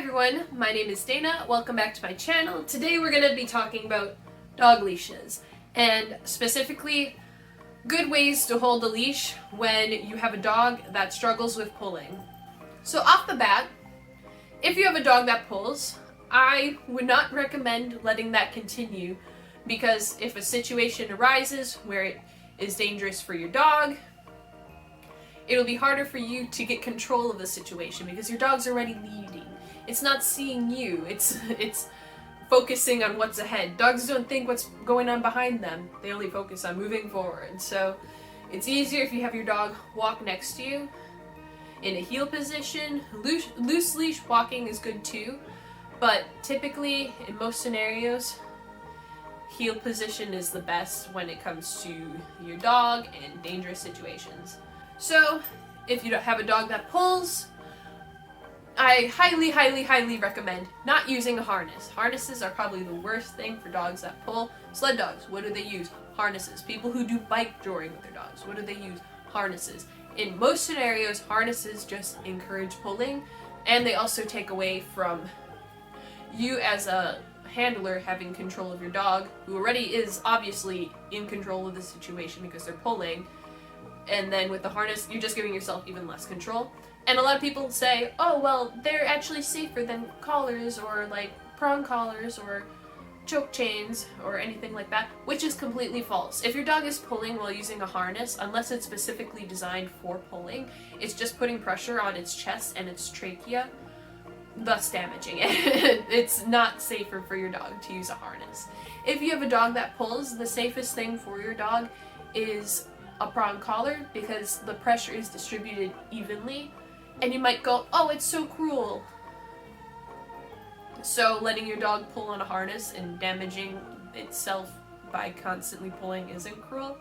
everyone, my name is Dana. Welcome back to my channel. Today we're going to be talking about dog leashes, and specifically good ways to hold a leash when you have a dog that struggles with pulling. So off the bat, if you have a dog that pulls, I would not recommend letting that continue, because if a situation arises where it is dangerous for your dog, it'll be harder for you to get control of the situation because your dog's already leading. It's not seeing you, it's focusing on what's ahead. Dogs don't think what's going on behind them, they only focus on moving forward. So it's easier if you have your dog walk next to you in a heel position. Loose leash walking is good too, but typically in most scenarios, heel position is the best when it comes to your dog and dangerous situations. So if you don't have a dog that pulls, I highly recommend not using a harness. Harnesses are probably the worst thing for dogs that pull. Sled dogs, what do they use? Harnesses. People who do bike drawing with their dogs, what do they use? Harnesses. In most scenarios, harnesses just encourage pulling, and they also take away from you as a handler having control of your dog, who already is obviously in control of the situation because they're pulling. And then with the harness, you're just giving yourself even less control. And a lot of people say, oh, well, they're actually safer than collars or like prong collars or choke chains or anything like that, which is completely false. If your dog is pulling while using a harness, unless it's specifically designed for pulling, it's just putting pressure on its chest and its trachea, thus damaging it. It's not safer for your dog to use a harness. If you have a dog that pulls, the safest thing for your dog is a prong collar, because the pressure is distributed evenly. And you might go, oh, it's so cruel. So letting your dog pull on a harness and damaging itself by constantly pulling isn't cruel.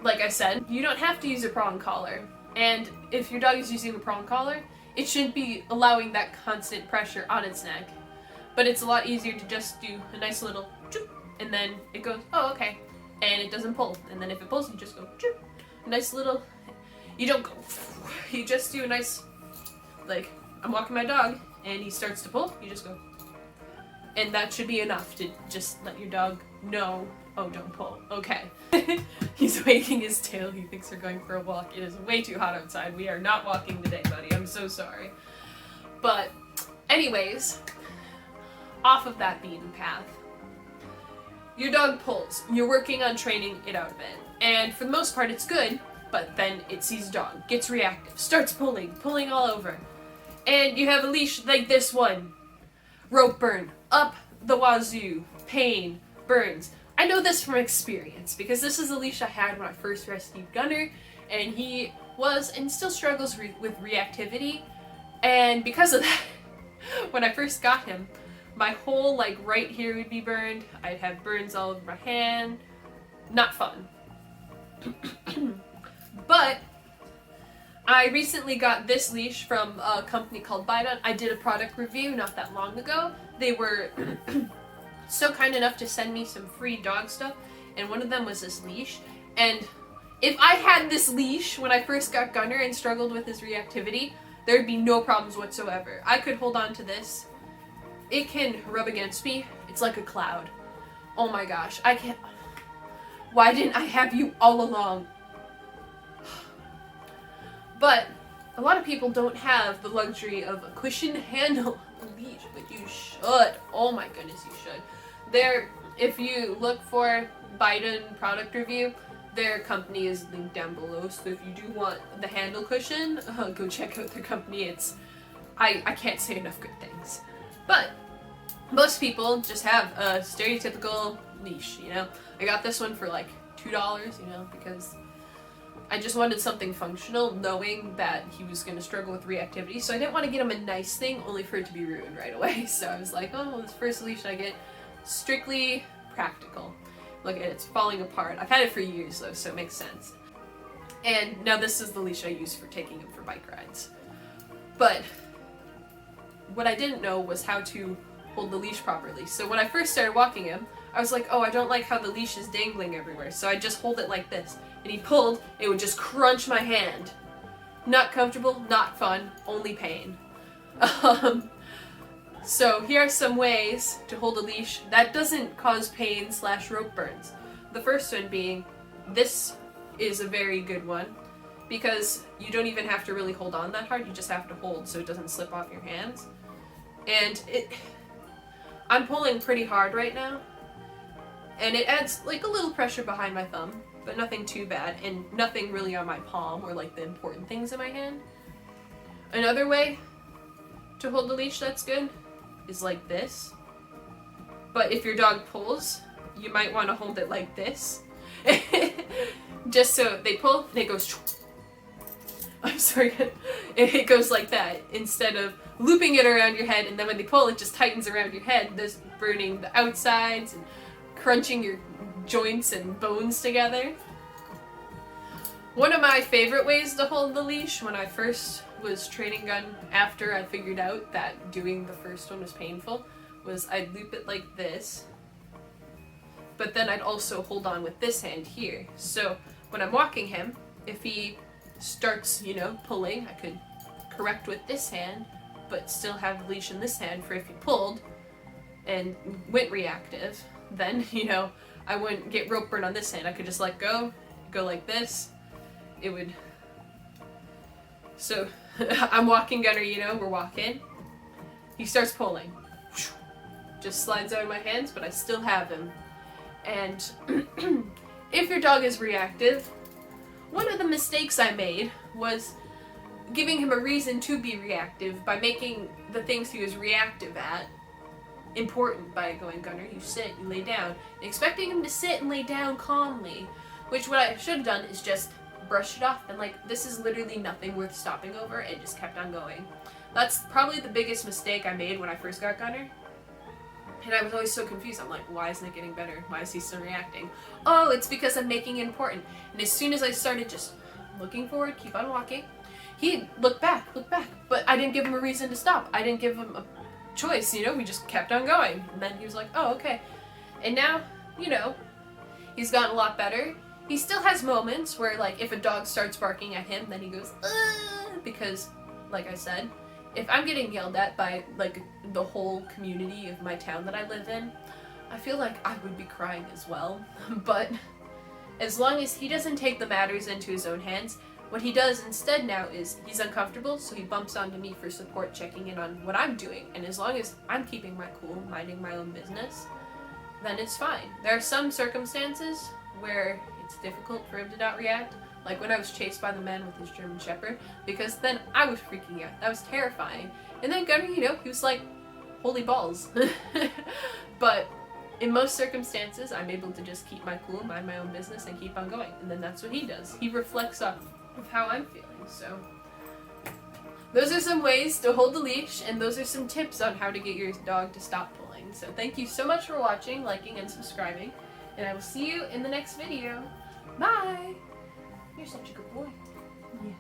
Like I said, you don't have to use a prong collar. And if your dog is using a prong collar, it shouldn't be allowing that constant pressure on its neck. But it's a lot easier to just do a nice little choop, and then it goes, oh, okay. And it doesn't pull. And then if it pulls, you just go choop. A nice little, you don't go, you just do a nice, like, I'm walking my dog and he starts to pull, you just go. And that should be enough to just let your dog know, oh, don't pull. Okay. He's wagging his tail, he thinks we're going for a walk. It is way too hot outside. We are not walking today, buddy. I'm so sorry. But anyways, off of that beaten path, your dog pulls. You're working on training it out of it. And for the most part, it's good, but then it sees a dog, gets reactive, starts pulling all over. And you have a leash like this one. Rope burn, up the wazoo, pain, burns. I know this from experience, because this is a leash I had when I first rescued Gunner, and he was and still struggles with reactivity. And because of that, when I first got him, my whole, like, right here would be burned. I'd have burns all over my hand. Not fun. But I recently got this leash from a company called dana.and. I did a product review not that long ago. They were so kind enough to send me some free dog stuff, and one of them was this leash. And if I had this leash when I first got Gunner and struggled with his reactivity, there'd be no problems whatsoever. I could hold on to this. It can rub against me. It's like a cloud. Oh my gosh, I can't. Why didn't I have you all along? But a lot of people don't have the luxury of a cushion handle leash, but you should. Oh my goodness, you should. If you look for dana.and product review, their company is linked down below. So if you do want the handle cushion, go check out their company. I can't say enough good things. But most people just have a stereotypical leash, you know? I got this one for like $2, you know, because I just wanted something functional, knowing that he was going to struggle with reactivity. So I didn't want to get him a nice thing only for it to be ruined right away. So I was like, oh, this first leash I get, strictly practical. Look at it, it's falling apart. I've had it for years though, so it makes sense. And now this is the leash I use for taking him for bike rides. But what I didn't know was how to hold the leash properly. So when I first started walking him, I was like, oh, I don't like how the leash is dangling everywhere. So I just hold it like this. And he pulled, it would just crunch my hand. Not comfortable, not fun, only pain. So here are some ways to hold a leash that doesn't cause pain / rope burns. The first one being, this is a very good one because you don't even have to really hold on that hard, you just have to hold so it doesn't slip off your hands. And I'm pulling pretty hard right now, and it adds like a little pressure behind my thumb, but nothing too bad, and nothing really on my palm or like the important things in my hand. Another way to hold the leash that's good is like this. But if your dog pulls, you might want to hold it like this. Just so they pull and it goes, I'm sorry, it goes like that instead of looping it around your head, and then when they pull it just tightens around your head, thus burning the outsides and crunching your joints and bones together. One of my favorite ways to hold the leash when I first was training gun, after I figured out that doing the first one was painful, was I'd loop it like this, but then I'd also hold on with this hand here. So when I'm walking him, if he starts, pulling, I could correct with this hand, but still have the leash in this hand for if he pulled and went reactive, then, I wouldn't get rope burn on this hand. I could just let go like this. It would... So, I'm walking Gunner, we're walking. He starts pulling. Just slides out of my hands, but I still have him. And if your dog is reactive, one of the mistakes I made was giving him a reason to be reactive by making the things he was reactive at important by going, Gunner, you sit, you lay down, and expecting him to sit and lay down calmly, which what I should have done is just brush it off and this is literally nothing worth stopping over, and just kept on going. That's probably the biggest mistake I made when I first got Gunner. And I was always so confused. I'm like, why isn't it getting better? Why is he still reacting? Oh, it's because I'm making it important. And as soon as I started just looking forward, keep on walking, he'd look back, but I didn't give him a reason to stop. I didn't give him a choice, we just kept on going. And then he was like, oh, okay. And now, he's gotten a lot better. He still has moments where, if a dog starts barking at him, then he goes, because, like I said, if I'm getting yelled at by, the whole community of my town that I live in, I feel like I would be crying as well. But as long as he doesn't take the matters into his own hands, what he does instead now is he's uncomfortable, so he bumps onto me for support, checking in on what I'm doing. And as long as I'm keeping my cool, minding my own business, then it's fine. There are some circumstances where it's difficult for him to not react, like when I was chased by the man with his German Shepherd, because then I was freaking out. That was terrifying. And then Gunner, he was like, holy balls. But in most circumstances, I'm able to just keep my cool, mind my own business, and keep on going. And then that's what he does. He reflects off of how I'm feeling. So those are some ways to hold the leash, and those are some tips on how to get your dog to stop pulling. So thank you so much for watching, liking, and subscribing, and I will see you in the next video. Bye! You're such a good boy. Yeah.